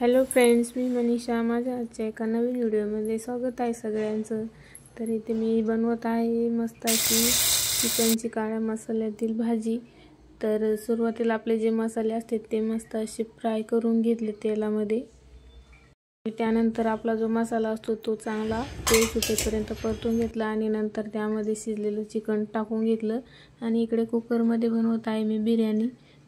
Hello friends, मी मनीषा. माझ्या आजच्या एका नवीन व्हिडिओमध्ये स्वागत आहे सगळ्यांचं. तर इथे मी बनवत आहे मस्त अशी चिकनची काळ्या मसाल्यातील भाजी. तर सुरुवातीला आपले जे मसाले असतात ते मस्त असे फ्राय करून घेतले तेलामध्ये. त्यानंतर आपला जो मसाला असतो तो चांगला तेल सुटेपर्यंत परतून घेतला आणि नंतर त्यामध्ये शिजलेलं चिकन टाकून घेतलं. आणि इकडे कुकरमध्ये बनवत आहे मी बिर्याणी,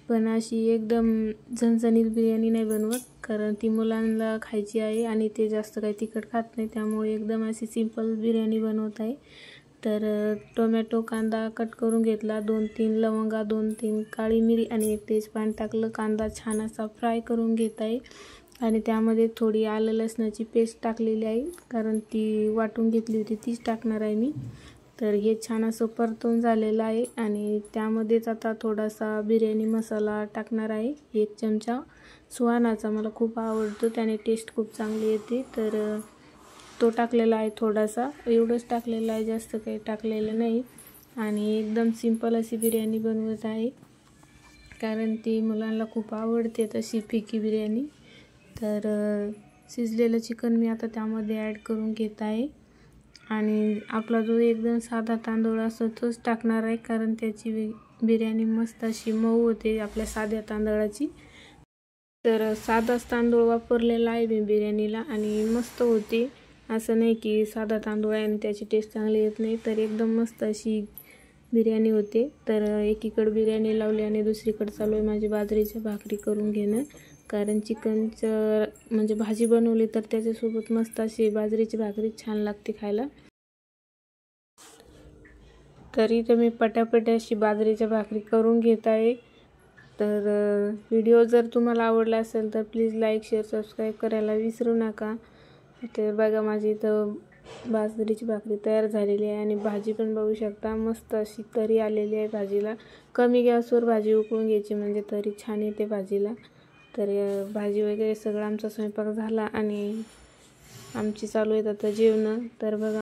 पण अशी एकदम झणझणीत बिर्याणी नाही बनवत, कारण ती मुलांना खायची आहे आणि ते जास्त काही तिखट खात नाही. त्यामुळे एकदम अशी सिंपल बिर्याणी बनवत आहे. तर टोमॅटो कांदा कट करून घेतला, 2-3 लवंगा, 2-3 काळी मिरी आणि 1 तेजपान टाकलं. कांदा छान असा फ्राय करून घेत आहे आणि त्यामध्ये थोडी आलं लसणाची पेस्ट टाकलेली आहे, कारण ती वाटून घेतली होती तीच टाकणार आहे मी. तर हे छान असं परतून झालेलं आहे आणि त्यामध्येच आता थोडासा बिर्याणी मसाला टाकणार आहे, 1 चमचा सुहानाचा. मला खूप आवडतो, त्याने टेस्ट खूप चांगली येते. तर तो टाकलेला आहे थोडासा, एवढंच टाकलेलं आहे, जास्त काही टाकलेलं नाही. आणि एकदम सिंपल अशी बिर्याणी बनवत आहे, कारण ती मुलांना खूप आवडते तशी फिकी बिर्याणी. तर शिजलेलं चिकन मी आता त्यामध्ये ॲड करून घेत आहे आणि आपला जो एकदम साधा तांदूळ असतो तोच टाकणार आहे, कारण त्याची बिर्याणी मस्त अशी मऊ होते आपल्या साध्या तांदळाची. तर साधाच तांदूळ वापरलेला आहे मी बिर्याणीला आणि मस्त होते. असं नाही की साधा तांदूळ आहे आणि त्याची टेस्ट चांगली येत नाही. तर एकदम मस्त अशी बिर्याणी होते. तर एकीकडे बिर्याणी लावली आणि दुसरीकडे चालू आहे माझी बाजरीची भाकरी करून घेणं, कारण चिकनचं म्हणजे भाजी बनवली तर त्याच्यासोबत मस्त अशी बाजरीची भाकरी छान लागते खायला. तरी तर मी पटापट अशी बाजरीची भाकरी करून घेत आहे. तर व्हिडिओ जर तुम्हाला आवडला असेल तर प्लीज लाईक, शेअर, सबस्क्राईब करायला विसरू नका. तर बघा, माझी इथं बाजरीची भाकरी तयार झालेली आहे आणि भाजी पण बघू शकता, मस्त अशी तरी आलेली आहे भाजीला. कमी गॅसवर भाजी उकळून घ्यायची म्हणजे तरी छान येते भाजीला. तर भाजी वगैरे सगळं आमचा स्वयंपाक झाला आणि आमची चालू आहेत आता जेवणं. तर बघा